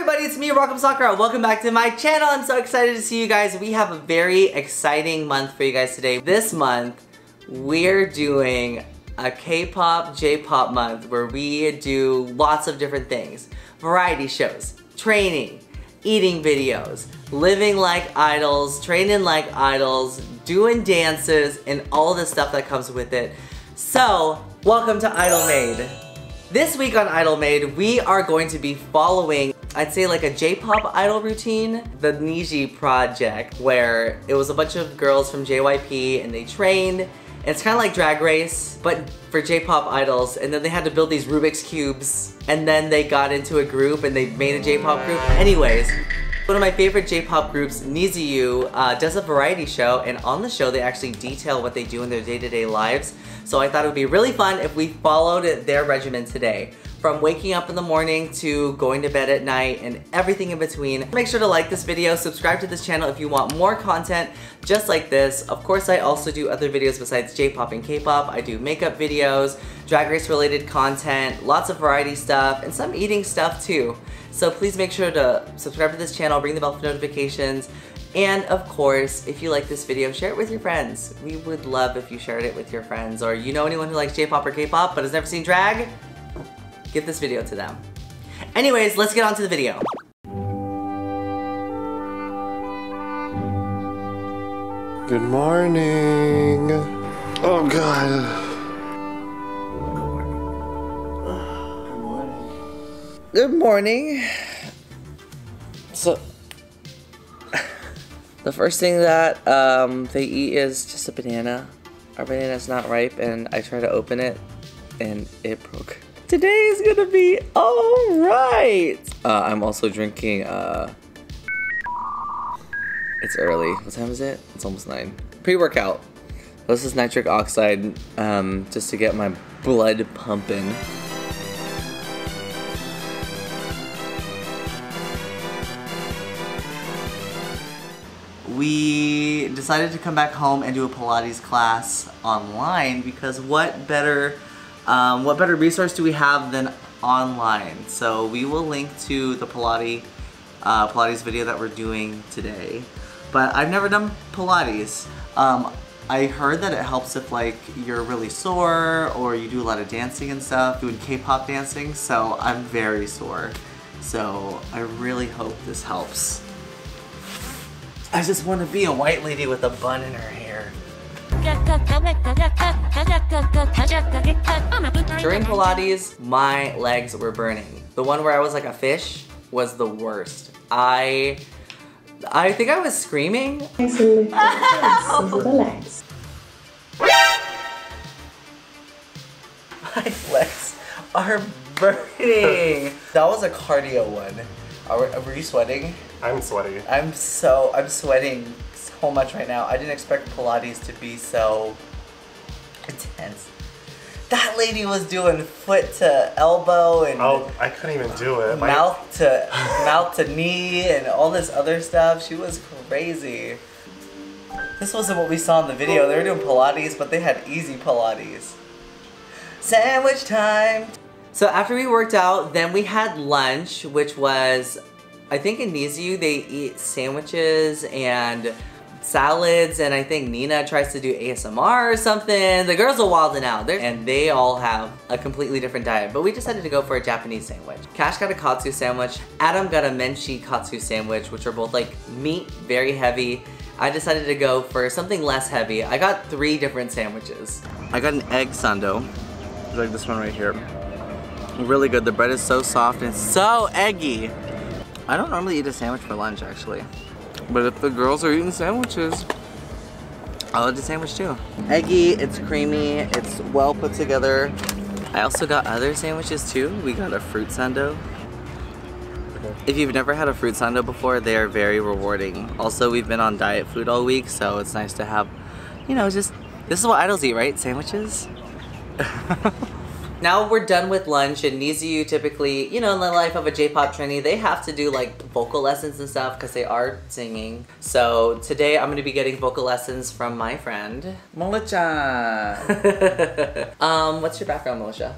everybody, it's me, M Sakura. Welcome back to my channel. I'm so excited to see you guys. We have a very exciting month for you guys today. This month, we're doing a K-pop, J-pop month where we do lots of different things. Variety shows, training, eating videos, living like idols, training like idols, doing dances, and all the stuff that comes with it. So, welcome to Idol Made. This week on Idol Made, we are going to be following, I'd say like a J-pop idol routine, the NiziU project, where it was a bunch of girls from JYP and they trained. It's kind of like Drag Race, but for J-pop idols, and then they had to build these Rubik's Cubes, and then they got into a group and they made a J-pop group. Anyways, one of my favorite J-pop groups, NiziU, does a variety show, and on the show they actually detail what they do in their day-to-day lives. So I thought it would be really fun if we followed their regimen today. From waking up in the morning to going to bed at night and everything in between. Make sure to like this video, subscribe to this channel if you want more content just like this. Of course, I also do other videos besides J-pop and K-pop. I do makeup videos, Drag Race related content, lots of variety stuff, and some eating stuff too. So please make sure to subscribe to this channel, ring the bell for notifications, and of course, if you like this video, share it with your friends. We would love if you shared it with your friends, or you know anyone who likes J-pop or K-pop but has never seen drag? Give this video to them. Anyways, let's get on to the video. Good morning. Oh God. Good morning. So, the first thing that they eat is just a banana. Our banana's not ripe, and I tried to open it, and it broke. Today is gonna be alright! I'm also drinking, it's early. What time is it? It's almost 9. Pre-workout. This is nitric oxide, just to get my blood pumping. We decided to come back home and do a Pilates class online because what better resource do we have than online? So we will link to the Pilates video that we're doing today. But I've never done Pilates. I heard that it helps if like you're really sore or you do a lot of dancing and stuff, doing K-pop dancing. So I'm very sore. So I really hope this helps. I just want to be a white lady with a bun in her hair. During Pilates, my legs were burning. The one where I was like a fish was the worst. I think I was screaming. My legs are burning. That was a cardio one. Were you sweating? I'm sweaty. I'm sweating so much right now. I didn't expect Pilates to be so intense. That lady was doing foot to elbow and I couldn't even do it. Mouth to knee and all this other stuff. She was crazy. This wasn't what we saw in the video. They were doing Pilates, but they had easy Pilates. Sandwich time. So after we worked out, then we had lunch, which was, I think in NiziU they eat sandwiches and salads, and I think Nina tries to do ASMR or something. The girls are wilding out, and they all have a completely different diet, but we decided to go for a Japanese sandwich. Cash got a katsu sandwich, Adam got a menchi katsu sandwich, which are both like meat, very heavy. I decided to go for something less heavy. I got 3 different sandwiches. I got an egg sando, like this one right here. Really good. The bread is so soft and so eggy. I don't normally eat a sandwich for lunch actually, but if the girls are eating sandwiches, I'll eat a sandwich too. Eggy, it's creamy, it's well put together. I also got other sandwiches too. We got a fruit sando. If you've never had a fruit sando before, they are very rewarding. Also, we've been on diet food all week, so it's nice to have, you know, just, this is what idols eat, right? Sandwiches? Now we're done with lunch, and NiziU typically, you know, in the life of a J-pop trainee, they have to do like vocal lessons and stuff because they are singing. So today I'm going to be getting vocal lessons from my friend, MILITIA. What's your background, Militia?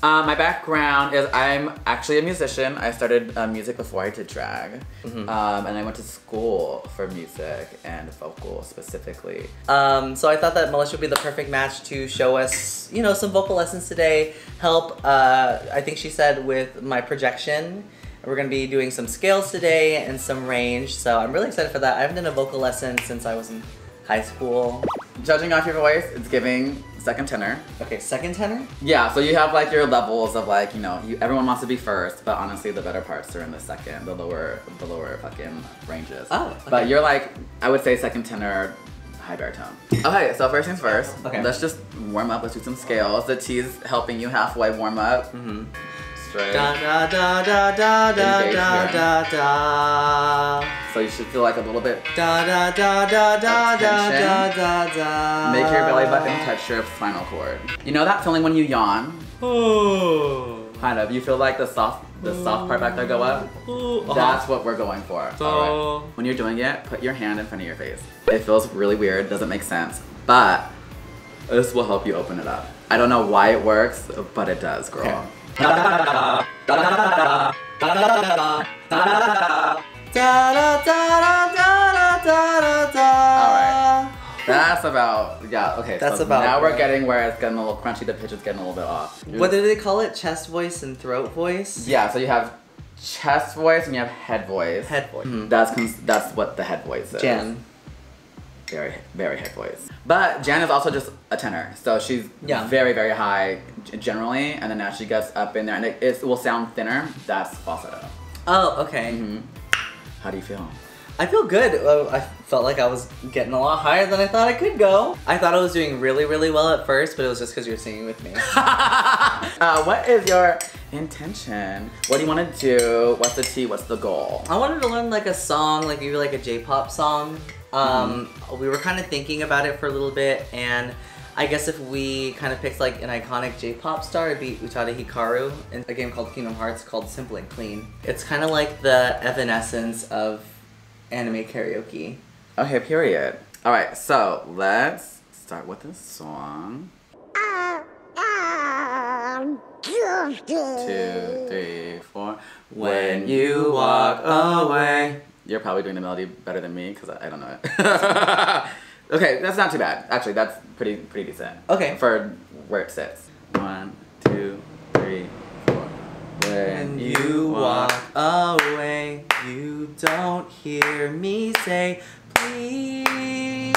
My background is I'm actually a musician. I started music before I did drag. And I went to school for music and vocal specifically. So I thought that Militia would be the perfect match to show us, you know, some vocal lessons today. Help, I think she said, with my projection. We're gonna be doing some scales today and some range. So I'm really excited for that. I haven't done a vocal lesson since I was in high school. Judging off your voice, it's giving second tenor. Okay, second tenor? Yeah, so you have like your levels of like, you know, everyone wants to be first, but honestly the better parts are in the second, the lower fucking ranges. Oh, okay. But you're like, I would say second tenor, high baritone. Okay, so first things first, okay. Let's just warm up, let's do some scales. The T's helping you halfway warm up. Straight. Da da da da da da da da da. So you should feel like a little bit da da da da da da da da da. Make your belly button touch your spinal cord. You know that feeling when you yawn? Oh. Kind of. You feel like the soft part back there go up? That's what we're going for. Alright. When you're doing it, put your hand in front of your face. It feels really weird, doesn't make sense, but this will help you open it up. I don't know why it works, but it does, girl. Okay. Alright. That's about, yeah, okay. That's so about now we're getting where it's getting a little crunchy, the pitch is getting a little bit off. What did they call it? Chest voice and throat voice? Yeah, so you have chest voice and you have head voice. Head voice. That's what the head voice is. Jan. Very, very head voice. But Jan is also just a tenor, so she's very, very high generally, and then as she gets up in there, and it will sound thinner, that's falsetto. Oh, okay. How do you feel? I feel good. I felt like I was getting a lot higher than I thought I could go. I thought I was doing really, really well at first, but it was just because you were singing with me. What is your intention? What do you want to do? What's the T? What's the goal? I wanted to learn like a song, like maybe like a J-pop song. We were kind of thinking about it for a little bit, and I guess if we kind of picked like an iconic J-pop star, it'd be Utada Hikaru in a game called Kingdom Hearts called Simple and Clean. It's kind of like the evanescence of anime karaoke. Okay, period. All right, so let's start with this song. 2, 3, 4. When you walk away. You're probably doing the melody better than me because I don't know it. Okay, that's not too bad. Actually, that's pretty decent. Okay. For where it sits. 1, 2, 3, 4. When you walk away, you don't hear me say, please,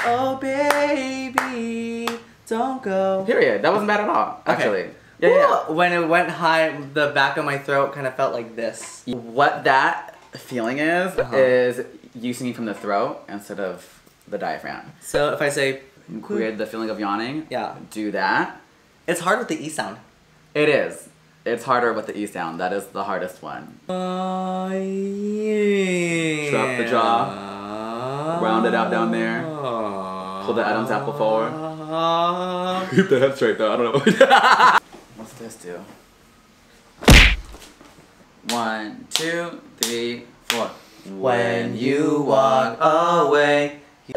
oh baby, don't go. Period. That wasn't bad at all, actually. Okay. Yeah. When it went high, the back of my throat kind of felt like this. What that feeling is you singing from the throat instead of the diaphragm. So if I say, create the feeling of yawning, do that. It's hard with the E sound. It is. It's harder with the E sound. That is the hardest one. Yeah. Drop the jaw. Round it out down there. Pull the Adam's apple forward. Keep the head straight though. I don't know. What's this do? 1, 2, 3, 4. When you walk away, you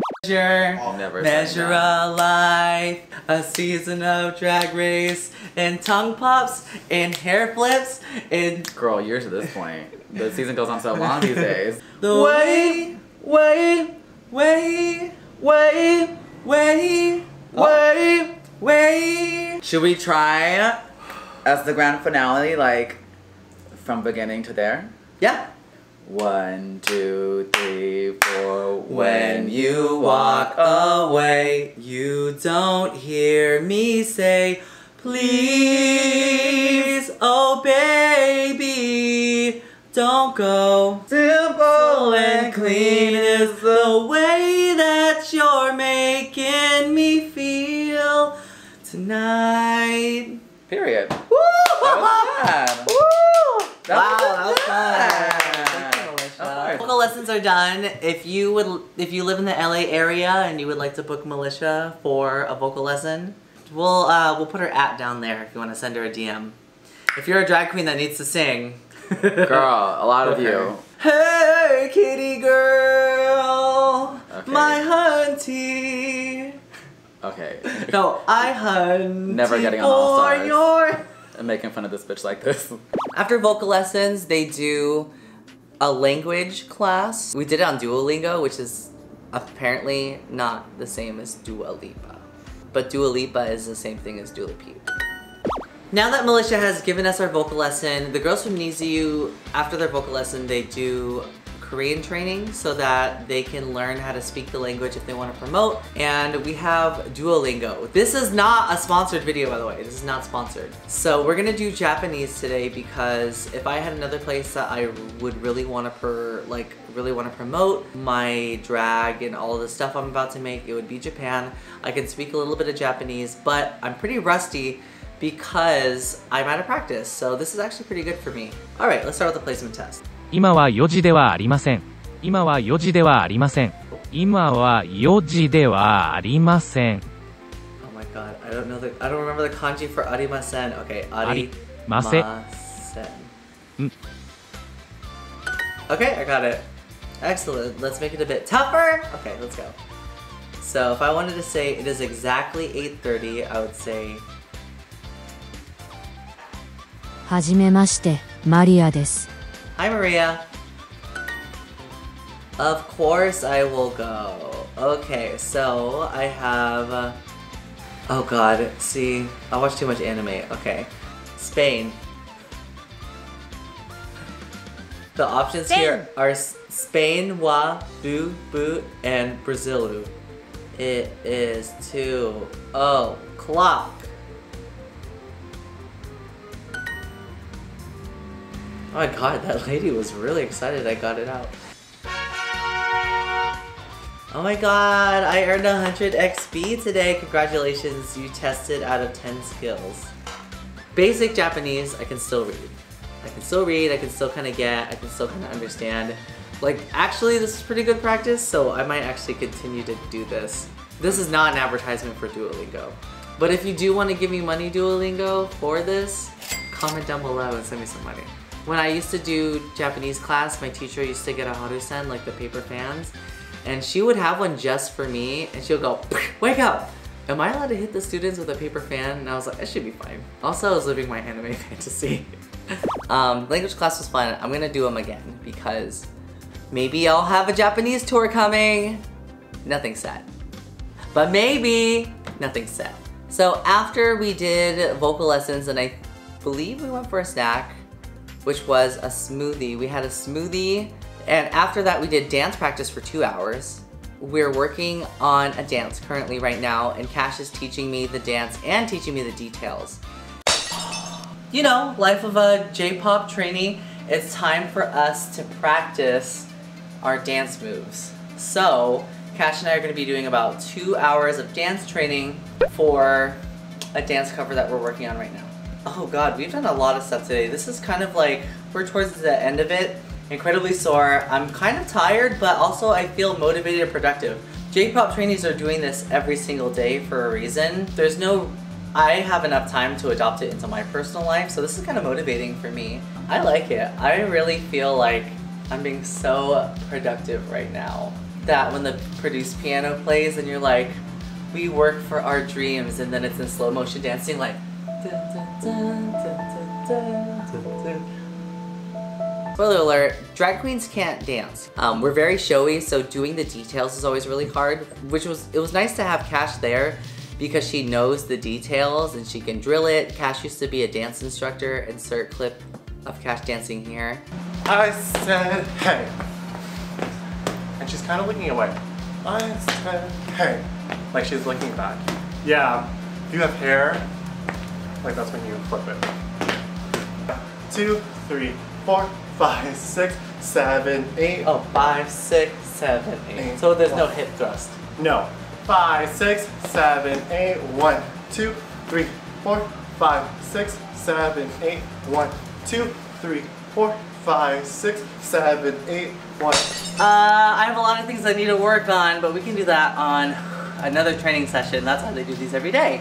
measure a life, a season of drag race, and tongue pops, and hair flips, and... Girl, you're to this point. The season goes on so long these days. Wait. Should we try as the grand finale, like, from beginning to there? Yeah. 1, 2, 3, 4. When you walk away, you don't hear me say, please, oh baby, don't go. Simple and clean is the way that you're making me feel tonight. Period. Woo! That was bad. Woo! That was fun. Vocal lessons are done. If you live in the LA area and you would like to book Militia for a vocal lesson, we'll put her down there if you want to send her a DM. If you're a drag queen that needs to sing, girl, a lot of you. Hey, kitty girl, my hunty. Okay. No, I hunt. Never getting on All Stars. Your I'm making fun of this bitch like this. After vocal lessons, they do a language class. We did it on Duolingo, which is apparently not the same as Dua Lipa. But Dua Lipa is the same thing as Dua Lipa. Now that Militia has given us our vocal lesson, the girls from NiziU, after their vocal lesson, they do Korean training so that they can learn how to speak the language if they want to promote. And we have Duolingo. This is not a sponsored video, by the way. This is not sponsored. So we're gonna do Japanese today because if I had another place that I would really want to promote my drag and all of the stuff I'm about to make, it would be Japan. I can speak a little bit of Japanese, but I'm pretty rusty because I'm out of practice. So this is actually pretty good for me. All right, let's start with the placement test. 今は4時ではありません。今は4時ではありません。今は4時ではありません。 Oh my god, I don't remember the kanji for arimasen. Okay, arimasen. Okay, I got it. Excellent. Let's make it a bit tougher. Okay, let's go. So if I wanted to say it is exactly 8:30, I would say はじめまして、マリアです。 Hi Maria. Of course I will go. Okay, so I have oh god, see, I watch too much anime. Okay. Spain. The options here are Spain, wa, bu, and Brazilu. It is 2:00. Oh my god, that lady was really excited I got it out. Oh my god, I earned 100 XP today. Congratulations, you tested out of 10 skills. Basic Japanese, I can still read. I can still read, I can still kind of get, I can still kind of understand. Like, actually, this is pretty good practice, so I might actually continue to do this. This is not an advertisement for Duolingo. But if you do want to give me money, Duolingo, for this, comment down below and send me some money. When I used to do Japanese class, my teacher used to get a harusen, like the paper fans, and she would have one just for me, and she'll go, wake up! Am I allowed to hit the students with a paper fan? And I was like, it should be fine. Also, I was living my anime fantasy. Language class was fun. I'm gonna do them again because maybe I'll have a Japanese tour coming. Nothing set. But maybe nothing set. So after we did vocal lessons, and I believe we went for a snack, which was a smoothie. We had a smoothie, and after that we did dance practice for 2 hours. We're working on a dance currently right now, and Cash is teaching me the dance and teaching me the details. You know, life of a J-pop trainee, it's time for us to practice our dance moves. So, Cash and I are gonna be doing about 2 hours of dance training for a dance cover that we're working on right now. Oh god, we've done a lot of stuff today. This is kind of like, we're towards the end of it. Incredibly sore. I'm kind of tired, but also I feel motivated and productive. J-pop trainees are doing this every single day for a reason. I have enough time to adopt it into my personal life, so this is kind of motivating for me. I like it. I really feel like I'm being so productive right now. That when the produced piano plays and you're like, we work for our dreams, and then it's in slow motion dancing like, spoiler alert, drag queens can't dance. We're very showy, so doing the details is always really hard, it was nice to have Cash there because she knows the details and she can drill it. Cash used to be a dance instructor. Insert clip of Cash dancing here. I said, hey. And she's kind of looking away. I said, hey. Like she's looking back. Yeah, if you have hair, like that's when you flip it. 2, 3, 4, 5, 6, 7, 8. Oh, 5, 6, 7, 8. So there's no hip thrust. No. 5, 6, 7, 8. 1, 2, 3, 4, 5, 6, 7, 8. 1, 2, 3, 4, 5, 6, 7, 8. 1. I have a lot of things I need to work on, but we can do that on another training session. That's how they do these every day.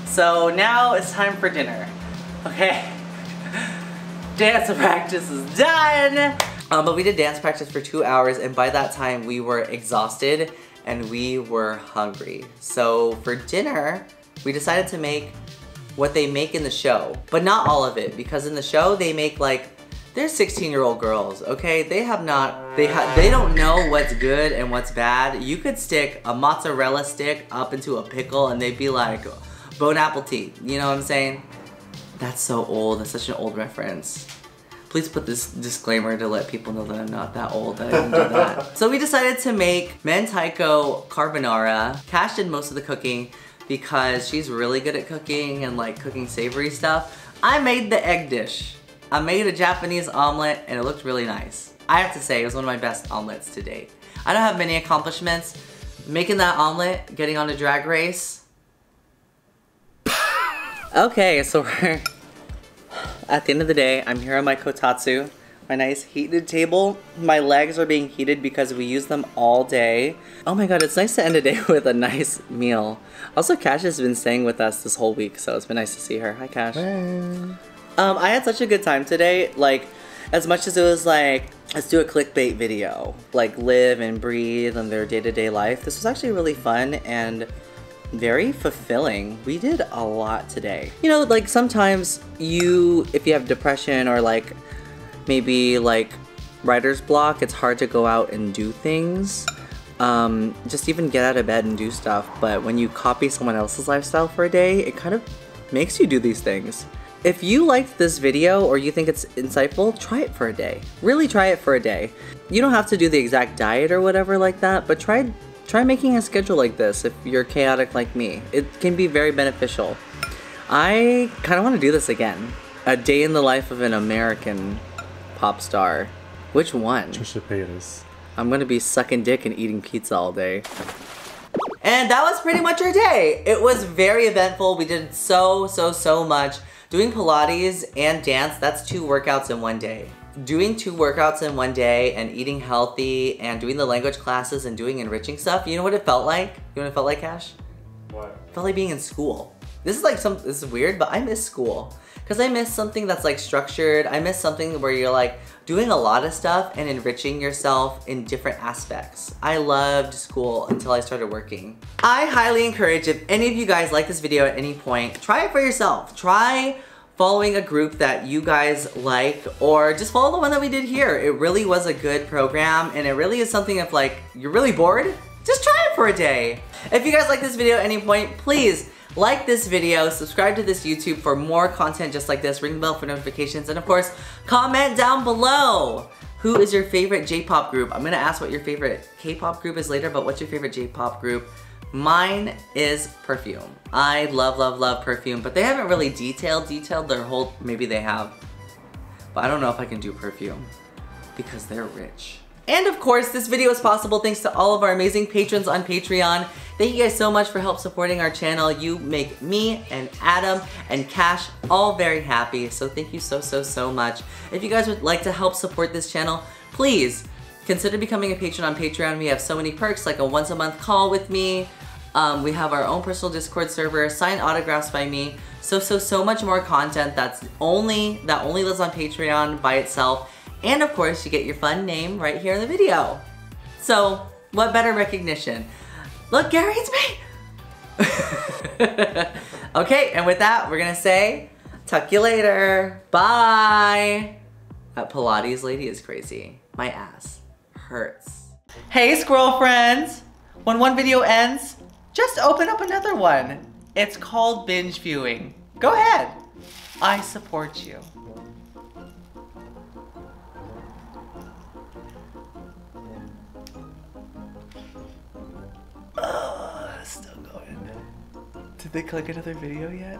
So now it's time for dinner. Okay. Dance practice is done! But we did dance practice for 2 hours, and by that time we were exhausted and we were hungry. So for dinner, we decided to make what they make in the show, but not all of it, because in the show they make like, they're 16-year-old girls, okay? They don't know what's good and what's bad. You could stick a mozzarella stick up into a pickle and they'd be like, Bon appetit, you know what I'm saying? That's so old, that's such an old reference. Please put this disclaimer to let people know that I'm not that old, that I didn't do that. So we decided to make mentaiko carbonara. Cash did most of the cooking because she's really good at cooking and like cooking savory stuff. I made the egg dish. I made a Japanese omelet and it looked really nice. I have to say, it was one of my best omelets to date. I don't have many accomplishments. Making that omelet, getting on a drag race. Okay, so we're at the end of the day, I'm here on my kotatsu, my nice heated table. My legs are being heated because we use them all day. Oh my god, it's nice to end a day with a nice meal. Also, Cash has been staying with us this whole week, so it's been nice to see her. Hi, Cash. Hey. I had such a good time today. Like, as much as it was like, let's do a clickbait video, like live and breathe on their day-to-day life, this was actually really fun and very fulfilling. We did a lot today. You know, like sometimes if you have depression or like maybe like writer's block, it's hard to go out and do things. Just even get out of bed and do stuff. But when you copy someone else's lifestyle for a day, it kind of makes you do these things. If you liked this video or you think it's insightful, try it for a day. Really try it for a day. You don't have to do the exact diet or whatever like that, but try making a schedule like this if you're chaotic like me. It can be very beneficial. I kind of want to do this again. A day in the life of an American pop star. Which one? Trisha Paytas. I'm gonna be sucking dick and eating pizza all day. And that was pretty much our day. It was very eventful. We did so much. Doing Pilates and dance, that's 2 workouts in one day. Doing 2 workouts in one day and eating healthy and doing the language classes and doing enriching stuff, you know what it felt like? You know what it felt like, Cash? What? It felt like being in school. This is weird, but I miss school. Because I miss something that's like structured. I miss something where you're like doing a lot of stuff and enriching yourself in different aspects. I loved school until I started working. I highly encourage, if any of you guys like this video at any point, try it for yourself. Try following a group that you guys like, or just follow the one that we did here. It really was a good program, and it really is something if like you're really bored, just try it for a day. If you guys like this video at any point, please like this video, subscribe to this YouTube for more content just like this, ring the bell for notifications, and of course, comment down below. Who is your favorite J-pop group? I'm gonna ask what your favorite K-pop group is later, but what's your favorite J-pop group? Mine is Perfume. I love Perfume, but they haven't really detailed their whole, maybe they have. But I don't know if I can do Perfume because they're rich. And of course, this video is possible thanks to all of our amazing patrons on Patreon. Thank you guys so much for help supporting our channel. You make me and Adam and Cash all very happy. So thank you so much. If you guys would like to help support this channel, please consider becoming a patron on Patreon. We have so many perks, like a once-a-month call with me. We have our own personal Discord server, signed autographs by me. So much more content that only lives on Patreon by itself. And of course, you get your fun name right here in the video. So, what better recognition? Look, Gary, it's me! Okay, and with that, we're gonna say, tuck you later. Bye! That Pilates lady is crazy. My ass hurts. Hey, squirrel friends! When one video ends, just open up another one. It's called binge viewing. Go ahead. I support you. Still going. Did they click another video yet?